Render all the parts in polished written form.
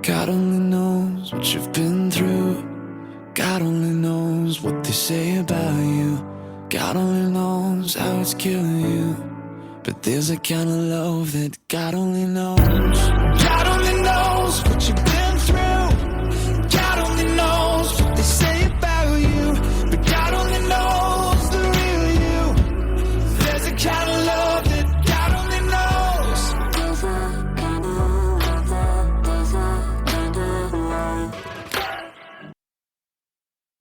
God only knows what you've been through. God only knows what they say about you. God only knows how it's killing you. But there's a kind of love that God only knows. God only knows what you've been through. God only knows what they say about you. But God only knows the real you. There's a kind of love that God only knows.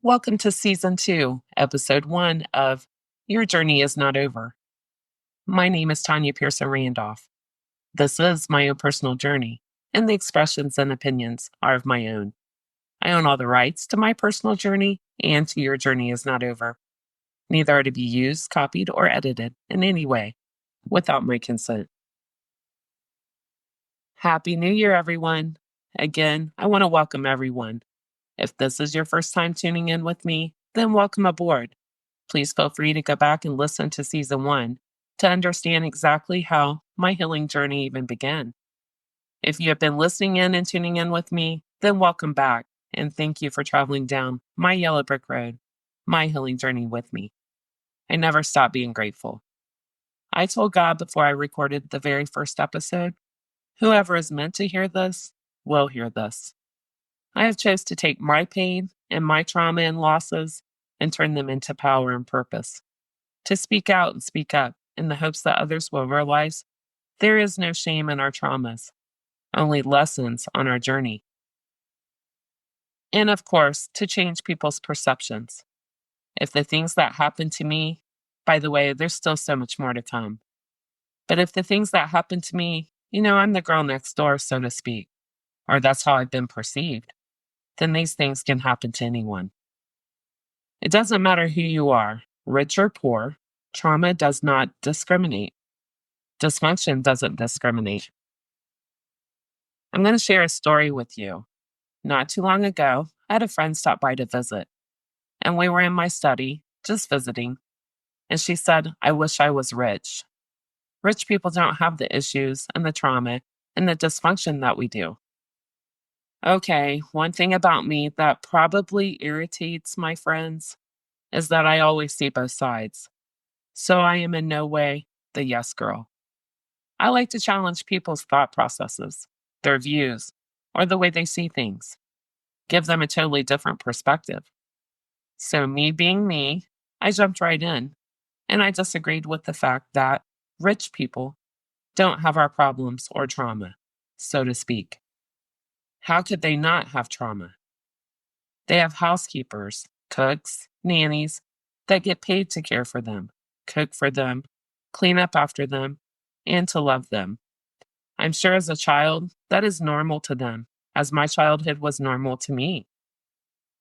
Welcome to Season 2, Episode 1 of Your Journey Is Not Over. My name is Tanya Pearson Randolph. This is my own personal journey, and the expressions and opinions are of my own. I own all the rights to my personal journey and to Your Journey Is Not Over. Neither are to be used, copied, or edited in any way without my consent. Happy New Year, everyone. Again, I want to welcome everyone. If this is your first time tuning in with me, then welcome aboard. Please feel free to go back and listen to Season 1 to understand exactly how my healing journey even began. If you have been listening in and tuning in with me, then welcome back, and thank you for traveling down my yellow brick road, my healing journey with me. I never stop being grateful. I told God before I recorded the very first episode, whoever is meant to hear this will hear this. I have chose to take my pain and my trauma and losses and turn them into power and purpose. To speak out and speak up in the hopes that others will realize there is no shame in our traumas, only lessons on our journey. And of course, to change people's perceptions. If the things that happened to me, by the way, there's still so much more to come. But if the things that happened to me, I'm the girl next door, so to speak, or that's how I've been perceived, then these things can happen to anyone. It doesn't matter who you are, rich or poor, trauma does not discriminate. Dysfunction doesn't discriminate. I'm going to share a story with you. Not too long ago, I had a friend stop by to visit, and we were in my study, just visiting, and she said, "I wish I was rich. Rich people don't have the issues and the trauma and the dysfunction that we do." Okay, one thing about me that probably irritates my friends is that I always see both sides. So I am in no way the yes girl. I like to challenge people's thought processes, their views, or the way they see things. Give them a totally different perspective. So me being me, I jumped right in, and I disagreed with the fact that rich people don't have our problems or trauma, so to speak. How could they not have trauma? They have housekeepers, cooks, nannies that get paid to care for them, cook for them, clean up after them, and to love them. I'm sure as a child, that is normal to them, as my childhood was normal to me.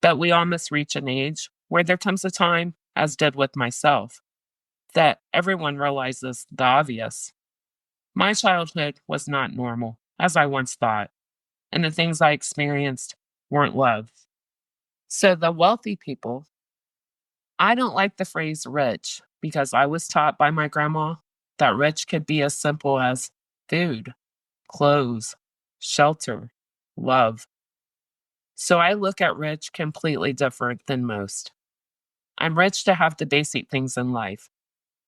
But we all must reach an age where there comes a time, as did with myself, that everyone realizes the obvious. My childhood was not normal, as I once thought, and the things I experienced weren't love. So the wealthy people, I don't like the phrase rich because I was taught by my grandma that rich could be as simple as food, clothes, shelter, love. So I look at rich completely different than most. I'm rich to have the basic things in life.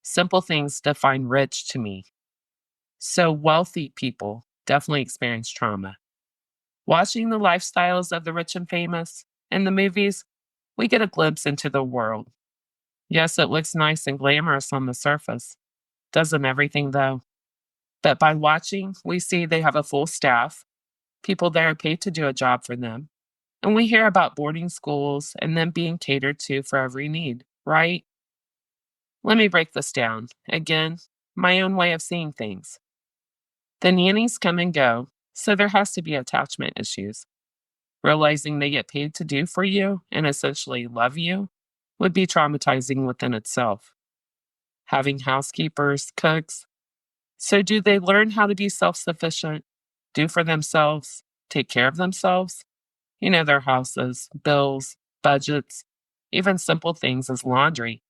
Simple things define rich to me. So wealthy people definitely experience trauma. Watching the lifestyles of the rich and famous in the movies, we get a glimpse into the world. Yes, it looks nice and glamorous on the surface. Doesn't everything, though? But by watching, we see they have a full staff, people that are paid to do a job for them. And we hear about boarding schools and them being catered to for every need, right? Let me break this down. Again, my own way of seeing things. The nannies come and go, so there has to be attachment issues. Realizing they get paid to do for you and essentially love you would be traumatizing within itself. Having housekeepers, cooks. So do they learn how to be self-sufficient, do for themselves, take care of themselves? Their houses, bills, budgets, even simple things as laundry.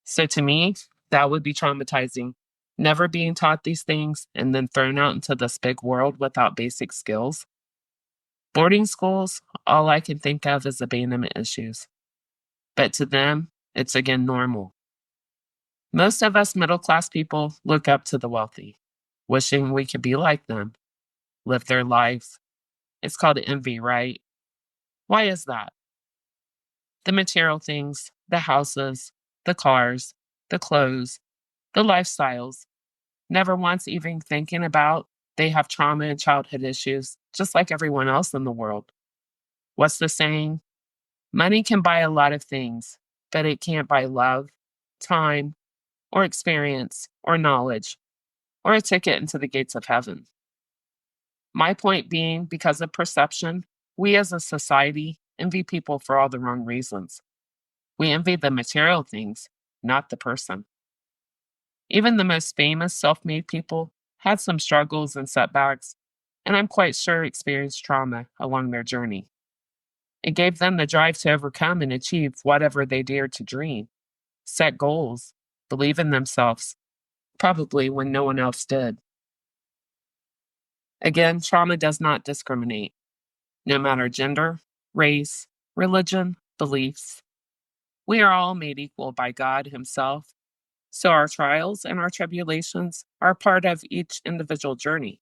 So to me, that would be traumatizing. Never being taught these things and then thrown out into this big world without basic skills. Boarding schools, all I can think of is abandonment issues. But to them, it's again normal. Most of us middle class people look up to the wealthy, wishing we could be like them, live their life. It's called envy, right? Why is that? The material things, the houses, the cars, the clothes, the lifestyles, never once even thinking about they have trauma and childhood issues, just like everyone else in the world. What's the saying? Money can buy a lot of things, but it can't buy love, time, or experience, or knowledge, or a ticket into the gates of heaven. My point being, because of perception, we as a society envy people for all the wrong reasons. We envy the material things, not the person. Even the most famous self made people had some struggles and setbacks, and I'm quite sure experienced trauma along their journey. It gave them the drive to overcome and achieve whatever they dared to dream, set goals, believe in themselves, probably when no one else did. Again, trauma does not discriminate, no matter gender, race, religion, beliefs. We are all made equal by God Himself, so our trials and our tribulations are part of each individual journey.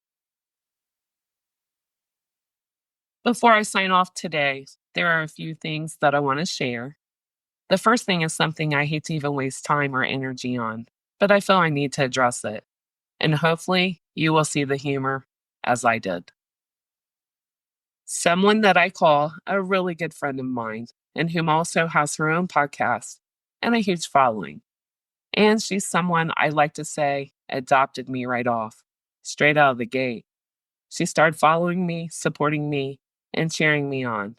Before I sign off today, there are a few things that I want to share. The first thing is something I hate to even waste time or energy on, but I feel I need to address it. And hopefully, you will see the humor as I did. Someone that I call a really good friend of mine, and whom also has her own podcast and a huge following. And she's someone I like to say adopted me right off, straight out of the gate. She started following me, supporting me, and cheering me on.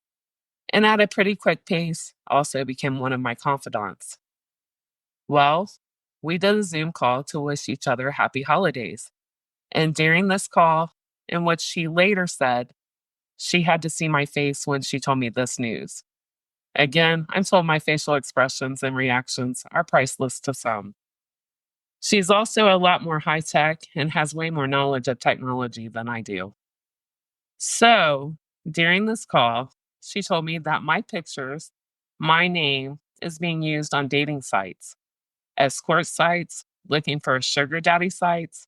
And at a pretty quick pace, also became one of my confidants. Well, we did a Zoom call to wish each other happy holidays. And during this call, in which she later said she had to see my face when she told me this news. Again, I'm told my facial expressions and reactions are priceless to some. She's also a lot more high tech and has way more knowledge of technology than I do. So, during this call, she told me that my pictures, my name, is being used on dating sites, escort sites, looking for sugar daddy sites,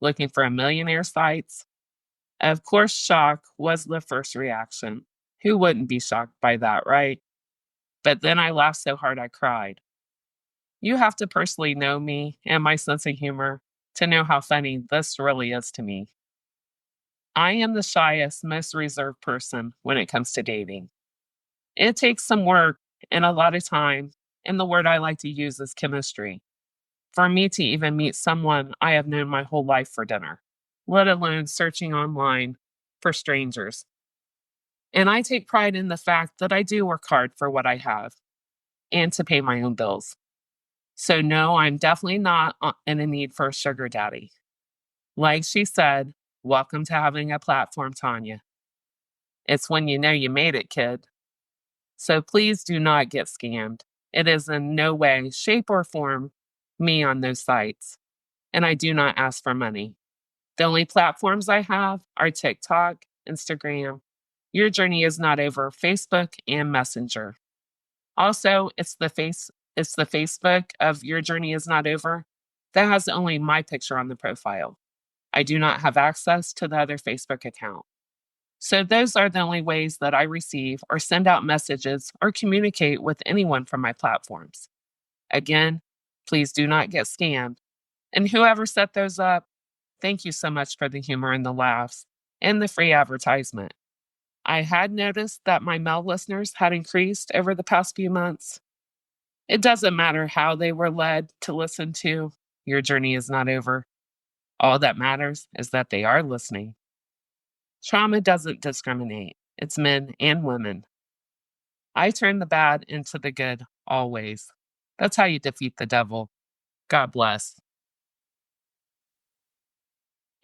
looking for a millionaire sites. Of course, shock was the first reaction. Who wouldn't be shocked by that, right? But then I laughed so hard I cried. You have to personally know me and my sense of humor to know how funny this really is to me. I am the shyest, most reserved person when it comes to dating. It takes some work and a lot of time, and the word I like to use is chemistry, for me to even meet someone I have known my whole life for dinner, let alone searching online for strangers. And I take pride in the fact that I do work hard for what I have and to pay my own bills. So, no, I'm definitely not in a need for a sugar daddy. Like she said, welcome to having a platform, Tanya. It's when you know you made it, kid. So please do not get scammed. It is in no way, shape, or form me on those sites. And I do not ask for money. The only platforms I have are TikTok, Instagram, Your Journey Is Not Over, Facebook, and Messenger. Also, it's the Facebook of Your Journey Is Not Over that has only my picture on the profile. I do not have access to the other Facebook account. So those are the only ways that I receive or send out messages or communicate with anyone from my platforms. Again, please do not get scammed. And whoever set those up, thank you so much for the humor and the laughs and the free advertisement. I had noticed that my male listeners had increased over the past few months. It doesn't matter how they were led to listen to Your Journey Is Not Over. All that matters is that they are listening. Trauma doesn't discriminate. It's men and women. I turn the bad into the good always. That's how you defeat the devil. God bless.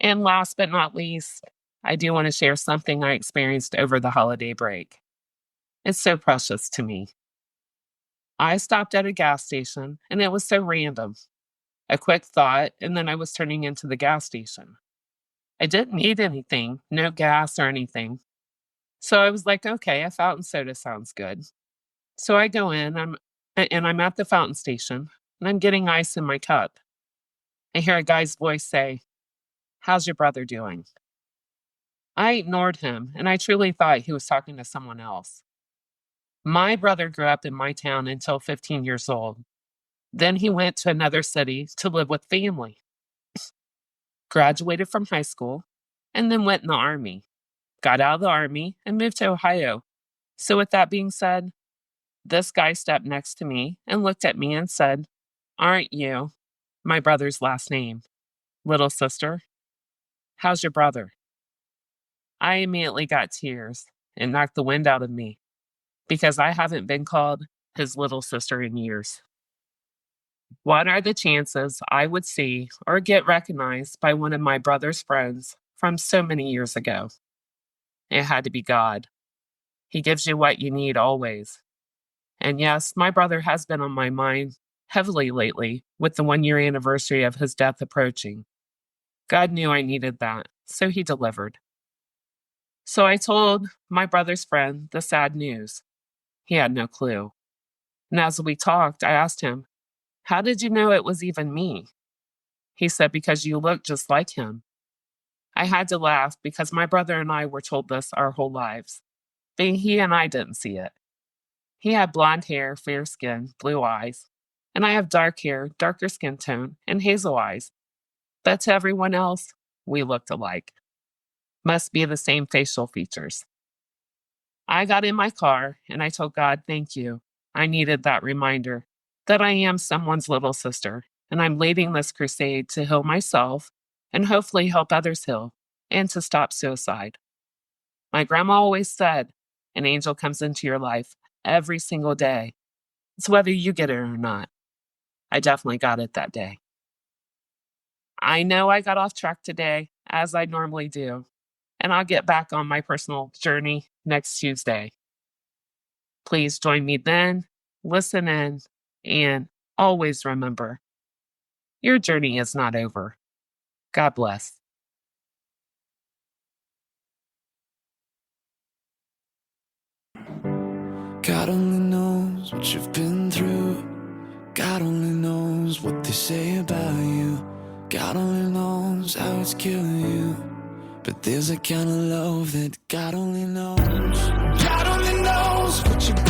And last but not least, I do want to share something I experienced over the holiday break. It's so precious to me. I stopped at a gas station and it was so random. A quick thought, and then I was turning into the gas station. I didn't need anything, no gas or anything. So I was like, okay, a fountain soda sounds good. So I go in, I'm at the fountain station and I'm getting ice in my cup. I hear a guy's voice say, "How's your brother doing?" I ignored him and I truly thought he was talking to someone else. My brother grew up in my town until 15 years old. Then he went to another city to live with family, graduated from high school, and then went in the army, got out of the army, and moved to Ohio. So, with that being said, this guy stepped next to me and looked at me and said, "Aren't you my brother's last name, little sister? How's your brother?" I immediately got tears and knocked the wind out of me because I haven't been called his little sister in years. What are the chances I would see or get recognized by one of my brother's friends from so many years ago? It had to be God. He gives you what you need always. And yes, my brother has been on my mind heavily lately with the 1 year anniversary of his death approaching. God knew I needed that, so he delivered. So I told my brother's friend the sad news. He had no clue. And as we talked, I asked him, "How did you know it was even me?" He said, "Because you look just like him." I had to laugh because my brother and I were told this our whole lives, but he and I didn't see it. He had blonde hair, fair skin, blue eyes, and I have dark hair, darker skin tone, and hazel eyes. But to everyone else, we looked alike. Must be the same facial features. I got in my car and I told God, "Thank you. I needed that reminder that I am someone's little sister, and I'm leading this crusade to heal myself and hopefully help others heal and to stop suicide." My grandma always said, an angel comes into your life every single day. It's whether you get it or not. I definitely got it that day. I know I got off track today, as I normally do, and I'll get back on my personal journey next Tuesday. Please join me then, listen in, and always remember your journey is not over. God bless. God only knows what you've been through. God only knows what they say about you. God only knows how it's killing you. But there's a kind of love that God only knows. God only knows what you've